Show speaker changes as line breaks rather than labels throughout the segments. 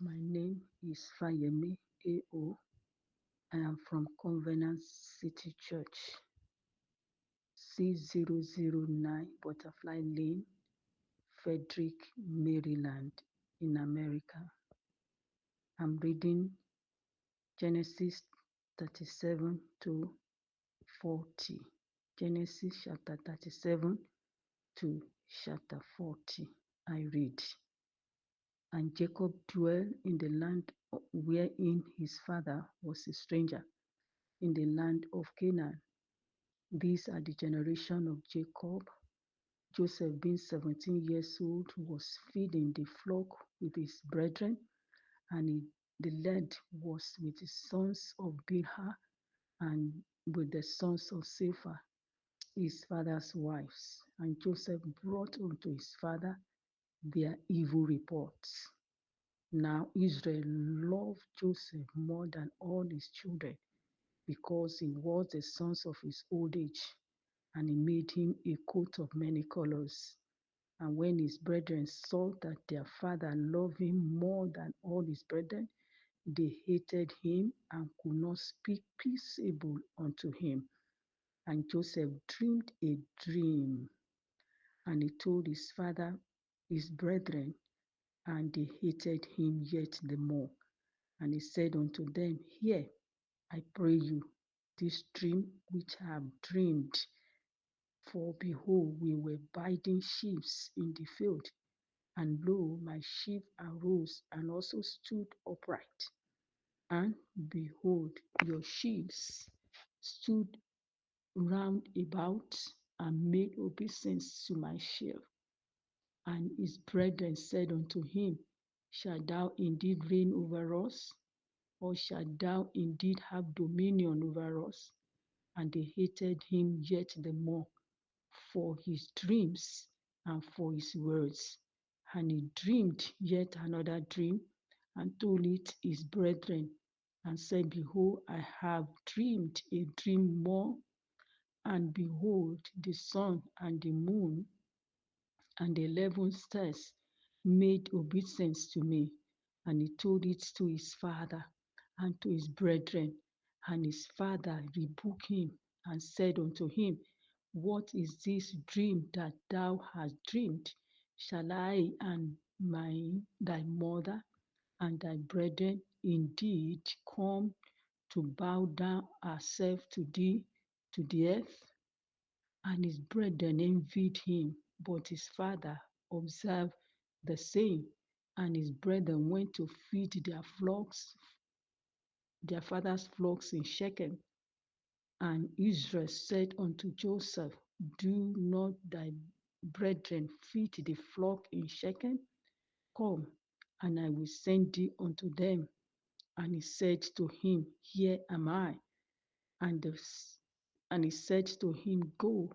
My name is Fayemi A.O. I am from Covenant City Church, C009 Butterfly Lane, Frederick, Maryland, in America. I'm reading Genesis 37 to 40. Genesis chapter 37 to chapter 40. I read. And Jacob dwelt in the land wherein his father was a stranger, in the land of Canaan. These are the generation of Jacob. Joseph, being 17 years old, was feeding the flock with his brethren, and the lad was with the sons of Bilhah and with the sons of Zilpah, his father's wives. And Joseph brought unto his father their evil reports. Now Israel loved Joseph more than all his children, because he was the son of his old age, and he made him a coat of many colors. And when his brethren saw that their father loved him more than all his brethren, they hated him and could not speak peaceable unto him. And Joseph dreamed a dream, and he told his father, his brethren, and they hated him yet the more. And he said unto them, Hear, I pray you, this dream which I have dreamed. For behold, we were binding sheaves in the field, and lo, my sheaf arose and also stood upright. And behold, your sheaves stood round about and made obeisance to my sheaf. And his brethren said unto him, Shalt thou indeed reign over us? Or shalt thou indeed have dominion over us? And they hated him yet the more for his dreams and for his words. And he dreamed yet another dream, and told it his brethren, and said, Behold, I have dreamed a dream more, and behold, the sun and the moon and the 11 stars made obeisance to me. And he told it to his father and to his brethren. And his father rebuked him and said unto him, What is this dream that thou hast dreamed? Shall I and thy mother and thy brethren indeed come to bow down ourselves to thee to the earth? And his brethren envied him, but his father observed the same. And his brethren went to feed their flocks, their father's flocks in Shechem. And Israel said unto Joseph, Do not thy brethren feed the flock in Shechem? Come, and I will send thee unto them. And he said to him, Here am I. And, and he said to him, Go,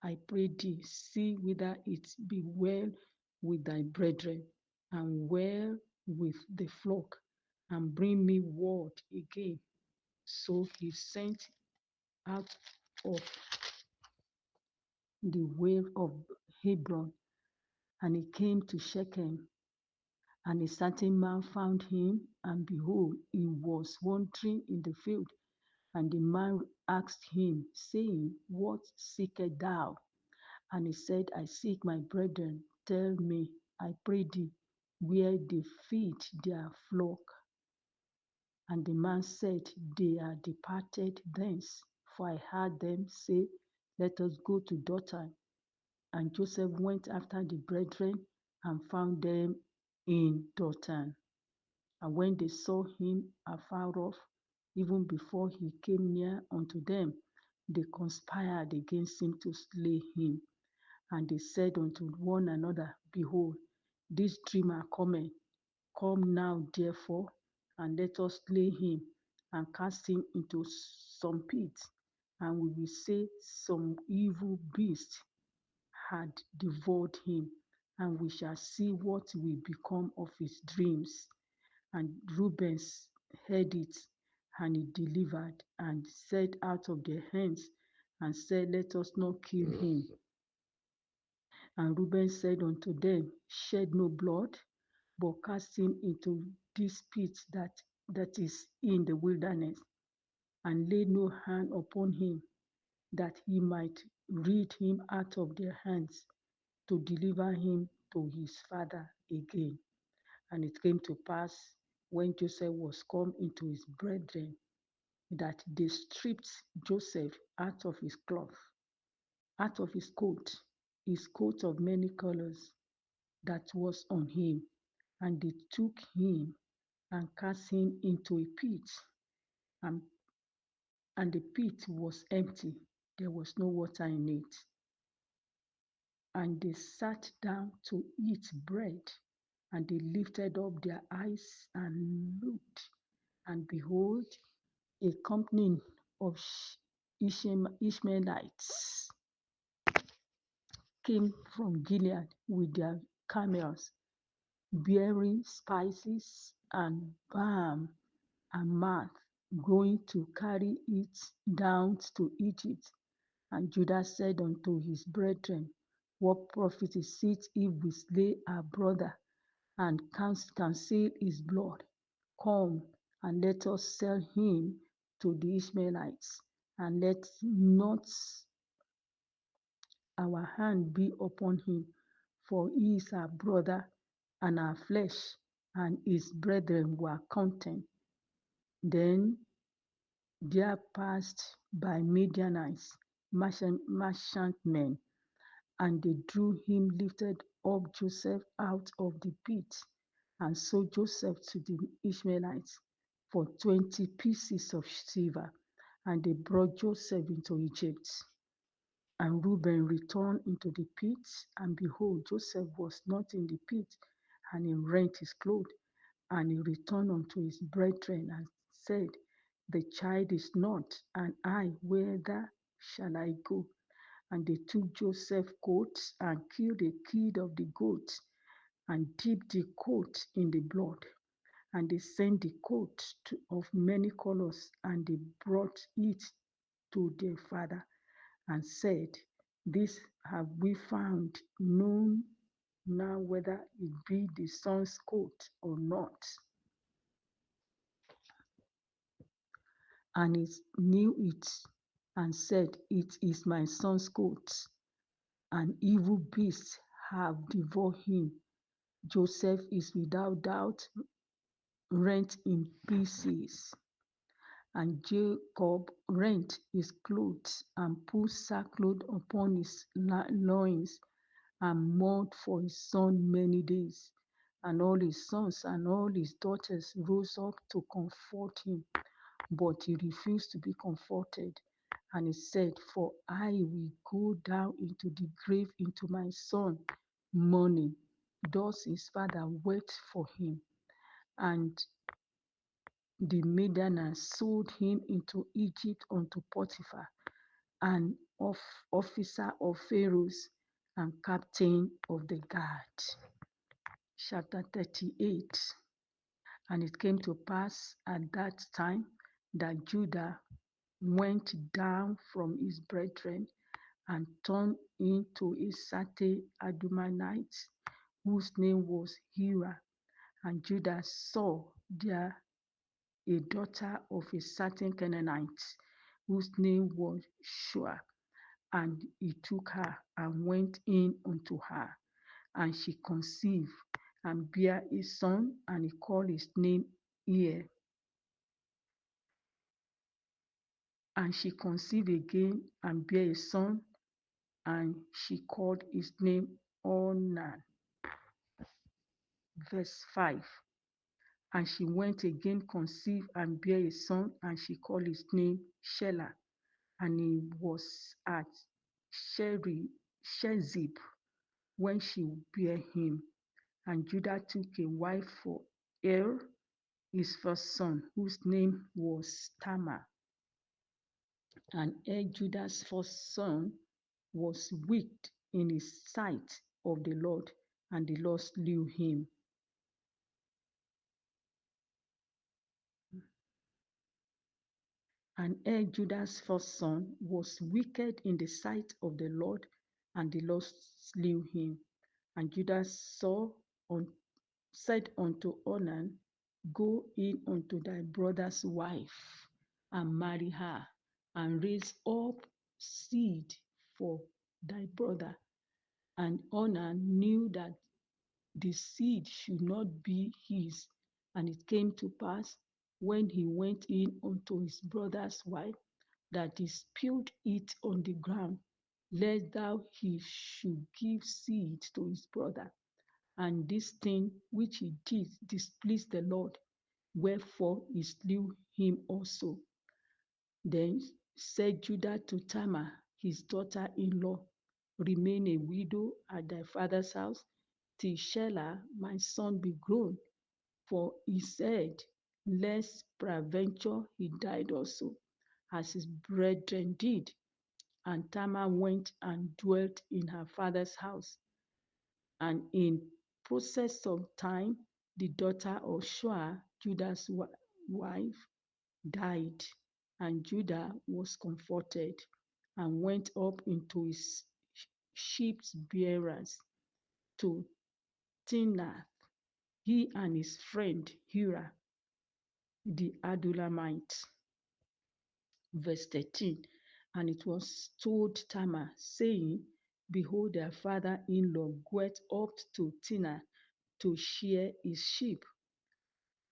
I pray thee, see whether it be well with thy brethren, and well with the flock, and bring me word again. So he sent out of the way of Hebron, and he came to Shechem. And a certain man found him, and behold, he was wandering in the field. And the man asked him, saying, What seekest thou? And he said, I seek my brethren. Tell me, I pray thee, where they feed their flock. And the man said, They are departed thence, for I heard them say, Let us go to Dothan. And Joseph went after the brethren and found them in Dothan. And when they saw him afar off, even before he came near unto them, they conspired against him to slay him. And they said unto one another, Behold, this dreamer cometh. Come now, therefore, and let us slay him, and cast him into some pit, and we will say some evil beast had devoured him, and we shall see what will become of his dreams. And Reuben heard it, and he delivered, and said out of their hands, and said, Let us not kill him. And Reuben said unto them, Shed no blood, but cast him into this pit that is in the wilderness, and lay no hand upon him, that he might rid him out of their hands, to deliver him to his father again. And it came to pass, when Joseph was come into his brethren, that they stripped Joseph out of his cloth, out of his coat of many colors that was on him, and they took him and cast him into a pit, and, and the pit was empty, there was no water in it. And they sat down to eat bread, and they lifted up their eyes and looked, and behold, a company of Ishmaelites came from Gilead with their camels, bearing spices and balm and myrrh, going to carry it down to Egypt. And Judah said unto his brethren, what profit is it if we slay our brother and conceal his blood? Come, and let us sell him to the Ishmaelites, and let not our hand be upon him, for he is our brother and our flesh. And his brethren were content. Then there passed by Midianites, merchantmen, and they drew him, lifted up Joseph out of the pit, and sold Joseph to the Ishmaelites for 20 pieces of silver. And they brought Joseph into Egypt. And Reuben returned into the pit, and behold, Joseph was not in the pit, and he rent his clothes. And he returned unto his brethren and said, the child is not, and I, whither shall I go? And they took Joseph's coat and killed a kid of the goat, and dipped the coat in the blood. And they sent the coat of many colors, and they brought it to their father, and said, this have we found, known now whether it be the son's coat or not. And he knew it, and said, it is my son's coat. An evil beast have devoured him. Joseph is without doubt rent in pieces. And Jacob rent his clothes, and put sackcloth upon his loins, and mourned for his son many days. And all his sons and all his daughters rose up to comfort him, but he refused to be comforted. And he said, for I will go down into the grave into my son mourning. Thus his father wept for him. And the Midianites sold him into Egypt unto Potiphar, an officer of Pharaoh's and captain of the guard. Chapter 38. And it came to pass at that time that Judah went down from his brethren, and turned into a certain Adulamite, whose name was Hira. And Judah saw there a daughter of a certain Canaanite, whose name was Shua. And he took her and went in unto her, and she conceived and bare a son, and he called his name Er. And she conceived again and bare a son, and she called his name Onan. Verse 5. And she went again, conceived and bare a son, and she called his name Shelah. And he was at Shezib when she bare him. And Judah took a wife for Er, his first son, whose name was Tamar. And Judah's first son was wicked in his sight of the Lord, and the Lord slew him. And Judah's first son was wicked in the sight of the Lord, and the Lord slew him. And Judah said unto Onan, Go in unto thy brother's wife, and marry her, and raise up seed for thy brother. And Onan knew that the seed should not be his. And it came to pass, when he went in unto his brother's wife, that he spilled it on the ground, lest thou he should give seed to his brother. And this thing which he did displeased the Lord, wherefore he slew him also. Then said Judah to Tamar, his daughter-in-law, Remain a widow at thy father's house, till Shelah my son be grown. For he said, Lest peradventure he died also, as his brethren did. And Tamar went and dwelt in her father's house. And in process of time, the daughter of Shua, Judah's wife, died. And Judah was comforted, and went up into his sheep's bearers to Timnath, he and his friend Hira the Adullamite. Verse 13. And it was told Tamar, saying, Behold, thy father-in-law goeth up to Timnath to shear his sheep.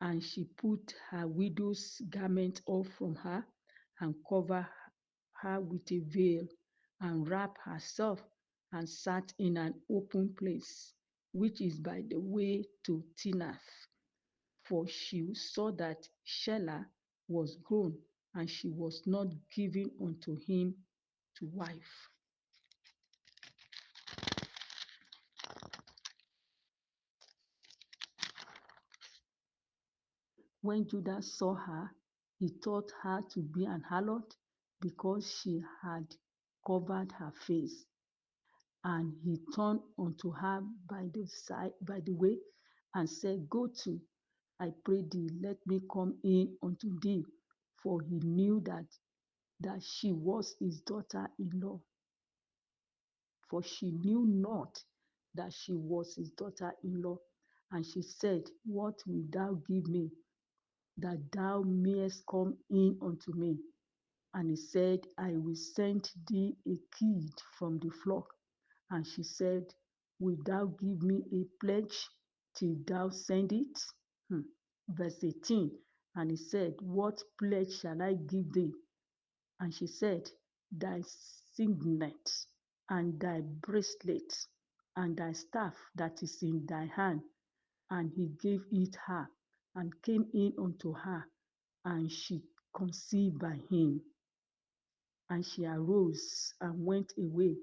And she put her widow's garment off from her, and covered her with a veil, and wrapped herself, and sat in an open place, which is by the way to Timnath. For she saw that Shelah was grown, and she was not given unto him to wife. When Judah saw her, he thought her to be an harlot, because she had covered her face. And he turned unto her by the way, and said, Go to, I pray thee, let me come in unto thee. For he knew that she was his daughter-in-law. For she knew not that she was his daughter-in-law. And she said, What wilt thou give me, that thou mayest come in unto me? And he said, I will send thee a kid from the flock. And she said, Wilt thou give me a pledge till thou send it? Verse 18. And he said, What pledge shall I give thee? And she said, Thy signet, and thy bracelet, and thy staff that is in thy hand. And he gave it her, and came in unto her, and she conceived by him. And she arose and went away,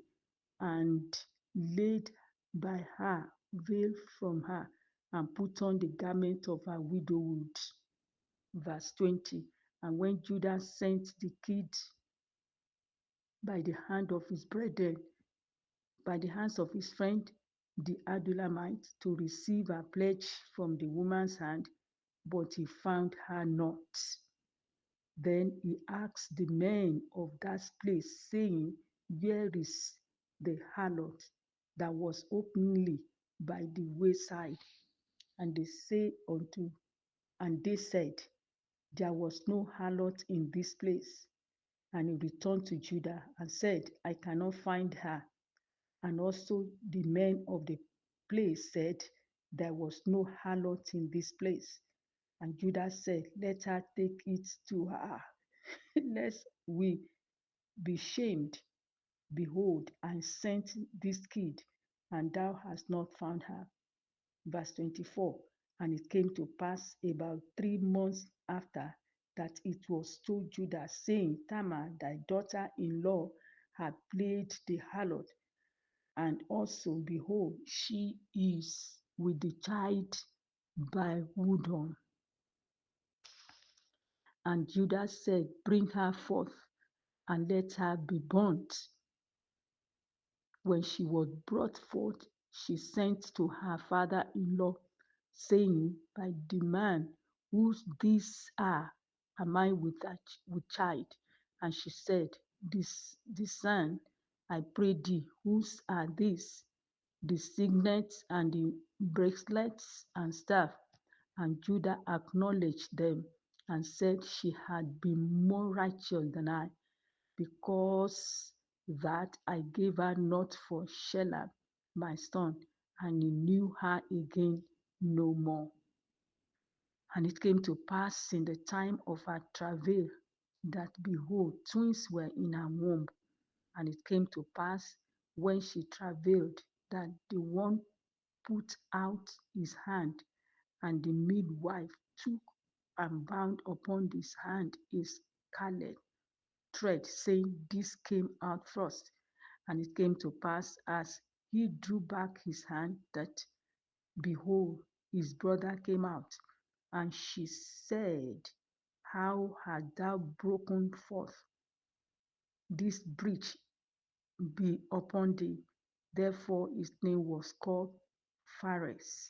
and laid by her veil from her, and put on the garment of her widowhood. Verse 20. And when Judah sent the kid by the hand of his brethren, by the hands of his friend the Adullamite, to receive a pledge from the woman's hand, but he found her not. Then he asked the men of that place, saying, Where is the harlot that was openly by the wayside? And they said, There was no harlot in this place. And he returned to Judah and said, I cannot find her. And also the men of the place said, There was no harlot in this place. And Judah said, Let her take it to her, lest we be shamed. Behold, I sent this kid, and thou hast not found her. Verse 24. And it came to pass about 3 months after, that it was told Judah, saying, Tamar, thy daughter-in-law, had played the harlot, and also, behold, she is with the child by Weyburn. And Judah said, Bring her forth, and let her be burnt. When she was brought forth, she sent to her father-in-law, saying, By the man whose these are, am I with child? And she said, This son, I pray thee, whose are these? The signet and the bracelets and staff. And Judah acknowledged them and said, She had been more righteous than I, because that I gave her not for Shelah my son, and he knew her again no more. And it came to pass in the time of her travail that, behold, twins were in her womb. And it came to pass when she travailed that the one put out his hand, and the midwife took and bound upon his hand a scarlet thread, saying, This came out first. And it came to pass as he drew back his hand that, behold, his brother came out. And she said, How hast thou broken forth? This breach be upon thee. Therefore his name was called Phares.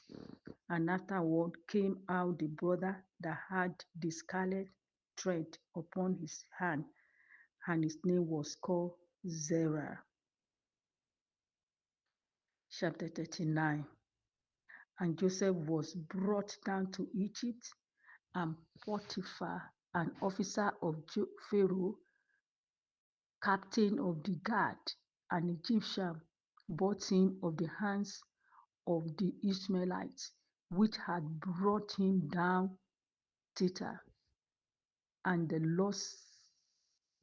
And afterward came out the brother that had the scarlet thread upon his hand, and his name was called Zerah. Chapter 39. And Joseph was brought down to Egypt, and Potiphar, an officer of Pharaoh, captain of the guard, an Egyptian, bought him of the hands of the Ishmaelites, which had brought him down thither. And the Lord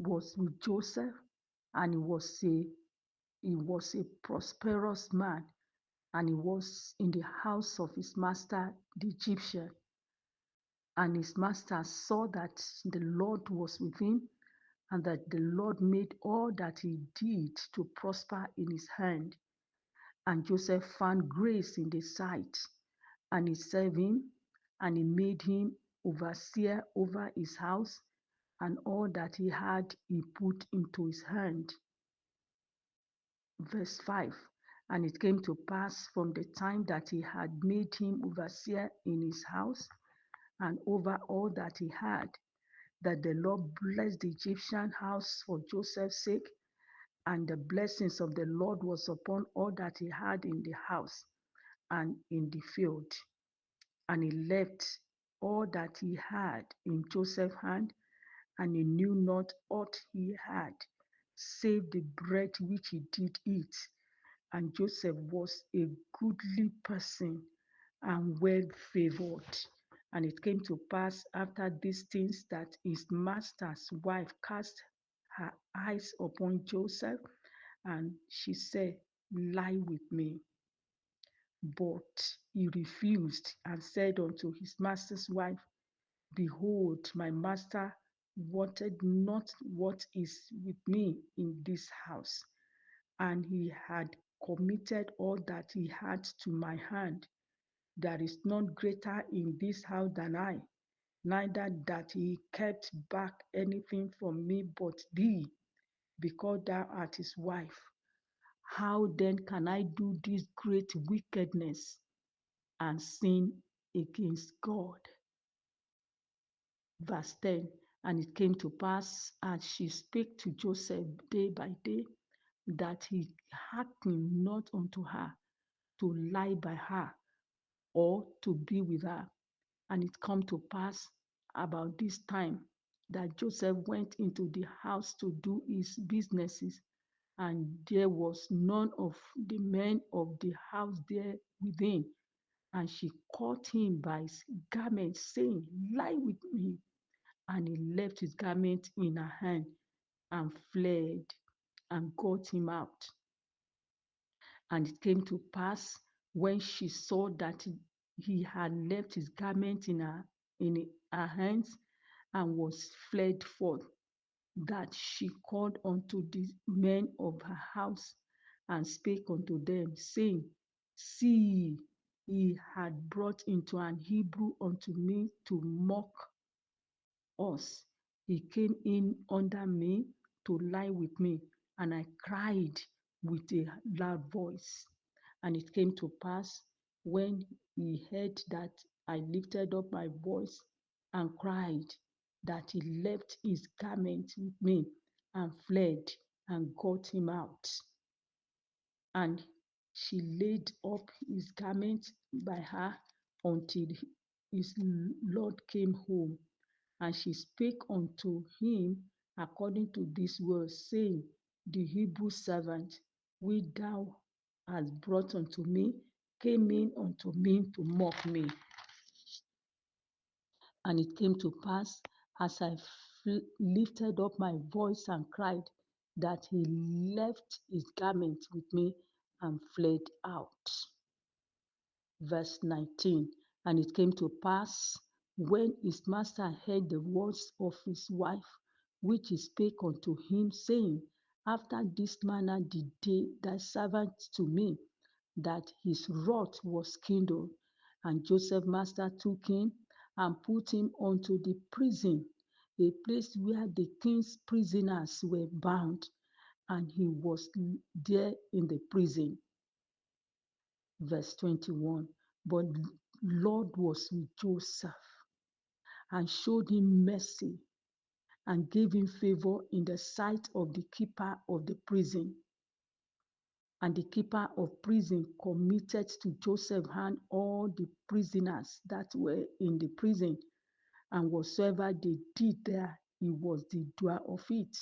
was with Joseph, and he was a prosperous man, and he was in the house of his master the Egyptian. And his master saw that the Lord was with him, and that the Lord made all that he did to prosper in his hand. And Joseph found grace in the sight, and he served him, and he made him overseer over his house, and all that he had he put into his hand. Verse 5. And it came to pass from the time that he had made him overseer in his house and over all that he had, that the Lord blessed the Egyptian house for Joseph's sake, and the blessings of the Lord was upon all that he had in the house and in the field. And he left all that he had in Joseph's hand, and he knew not aught he had, save the bread which he did eat. And Joseph was a goodly person and well favored. And it came to pass after these things that his master's wife cast her eyes upon Joseph, and she said, Lie with me. But he refused and said unto his master's wife, Behold, my master wanted not what is with me in this house, and he had committed all that he had to my hand. There is none greater in this house than I, neither that he kept back anything from me but thee, because thou art his wife. How then can I do this great wickedness and sin against God? Verse 10. And it came to pass, as she spake to Joseph day by day, that he hearkened not unto her, to lie by her, or to be with her. And it come to pass about this time that Joseph went into the house to do his businesses, and there was none of the men of the house there within. And she caught him by his garment, saying, Lie with me. And he left his garment in her hand and fled and got him out. And it came to pass when she saw that he had left his garment in her hands and was fled forth, that she called unto the men of her house and spake unto them, saying, See, he had brought into an Hebrew unto me to mock us. He came in under me to lie with me, and I cried with a loud voice. And it came to pass when he heard that I lifted up my voice and cried, that he left his garment with me and fled and got him out. And she laid up his garment by her until his Lord came home. And she spake unto him according to this word, saying, The Hebrew servant which thou hast brought unto me came in unto me to mock me. And it came to pass, as I lifted up my voice and cried, that he left his garment with me and fled out. Verse 19. And it came to pass, when his master heard the words of his wife, which he spake unto him, saying, After this manner did thy servant to me, that his wrath was kindled. And Joseph's master took him and put him unto the prison, a place where the king's prisoners were bound, and he was there in the prison. Verse 21. But Lord was with Joseph and showed him mercy and gave him favor in the sight of the keeper of the prison. And the keeper of prison committed to Joseph's hand all the prisoners that were in the prison, and whatsoever they did there, he was the doer of it.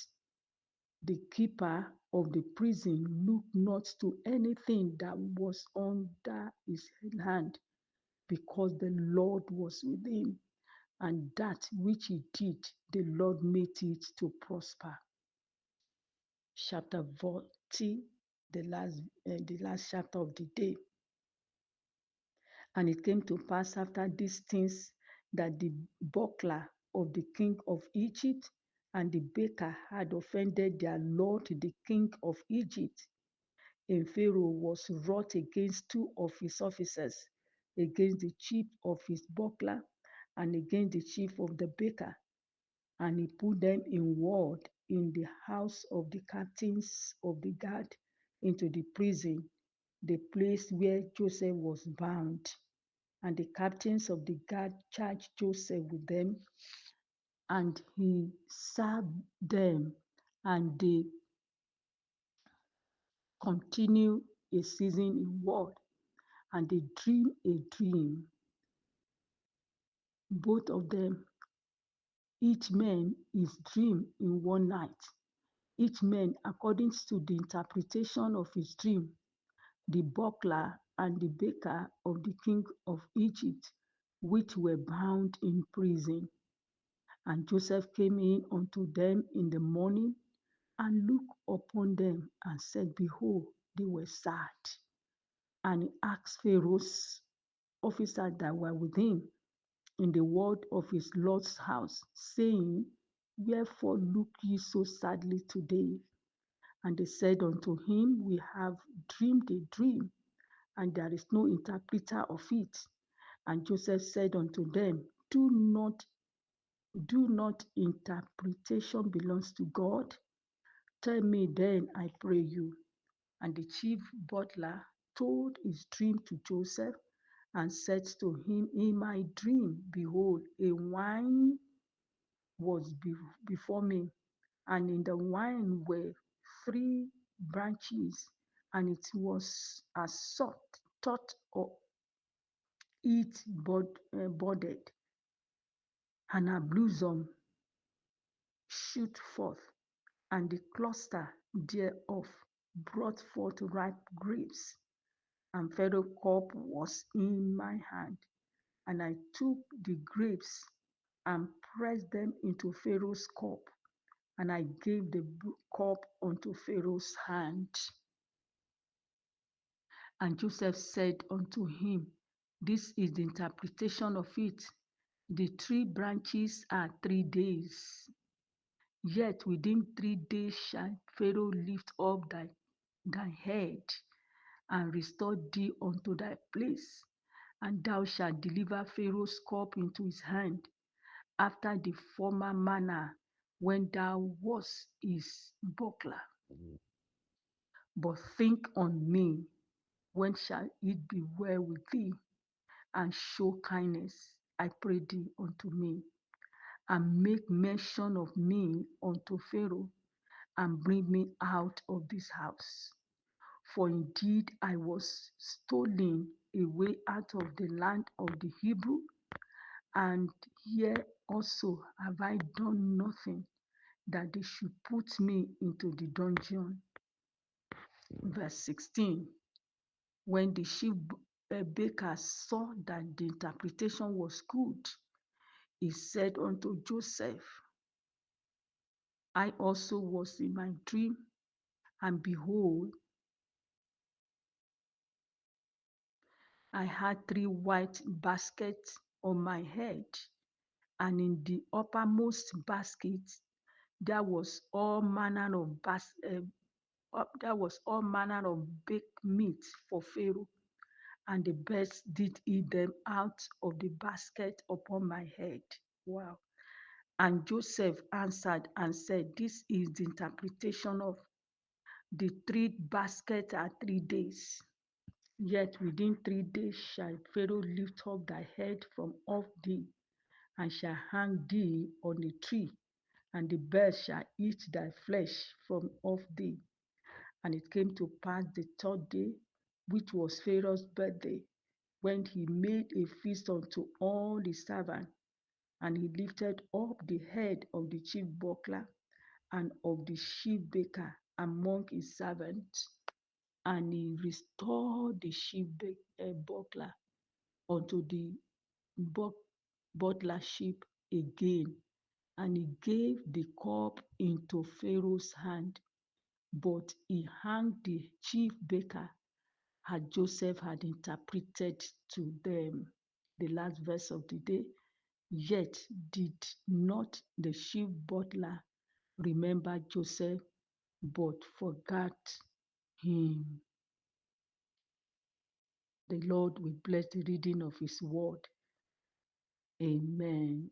The keeper of the prison looked not to anything that was under his hand, because the Lord was with him, and that which he did, the Lord made it to prosper. Chapter 40, the last chapter of the day. And it came to pass after these things that the buckler of the king of Egypt and the baker had offended their lord the king of Egypt. And Pharaoh was wroth against two of his officers, against the chief of his buckler and against the chief of the baker. And he put them in ward in the house of the captains of the guard into the prison, the place where Joseph was bound. And the captains of the guard charged Joseph with them, and he served them, and they continued a season in ward. And they dreamed a dream, both of them, each man his dream in one night, each man according to the interpretation of his dream. The buckler and the baker of the king of Egypt, which were bound in prison. And Joseph came in unto them in the morning, and looked upon them, and said, Behold, they were sad. And he asked Pharaoh's officers that were with him in the ward of his Lord's house, saying, Wherefore look ye so sadly today? And they said unto him, We have dreamed a dream, and there is no interpreter of it. And Joseph said unto them, Do not interpretation belongs to God? Tell me then, I pray you. And the chief butler told his dream to Joseph, and said to him, In my dream, behold, a wine was before me, and in the wine were 3 branches, and it was as salt, thought or it budded, and her bosom shoot forth, and the cluster thereof brought forth ripe grapes. And Pharaoh's cup was in my hand, and I took the grapes and pressed them into Pharaoh's cup, and I gave the cup unto Pharaoh's hand. And Joseph said unto him, This is the interpretation of it. The 3 branches are 3 days. Yet within 3 days shall Pharaoh lift up thy head, and restore thee unto thy place, and thou shalt deliver Pharaoh's cup into his hand, after the former manner, when thou wast his buckler. But think on me, when shall it be well with thee? And show kindness, I pray thee, unto me, and make mention of me unto Pharaoh, and bring me out of this house. For indeed I was stolen away out of the land of the Hebrew, and here also have I done nothing that they should put me into the dungeon. Verse 16. When the chief baker saw that the interpretation was good, he said unto Joseph, I also was in my dream, and behold, I had 3 white baskets on my head, and in the uppermost basket there was all manner of baked meat for Pharaoh, and the birds did eat them out of the basket upon my head. Wow. And Joseph answered and said, this is the interpretation of the 3 baskets are 3 days. Yet within 3 days shall Pharaoh lift up thy head from off thee, and shall hang thee on a tree, and the birds shall eat thy flesh from off thee. And it came to pass the 3rd day, which was Pharaoh's birthday, when he made a feast unto all the servants, and he lifted up the head of the chief buckler and of the chief baker among his servants, and he restored the chief buckler unto the butlership again, and he gave the cup into Pharaoh's hand, but he hanged the chief baker as Joseph had interpreted to them. The last verse of the day. Yet did not the chief butler remember Joseph, but forgot him. The Lord will bless the reading of his word. Amen.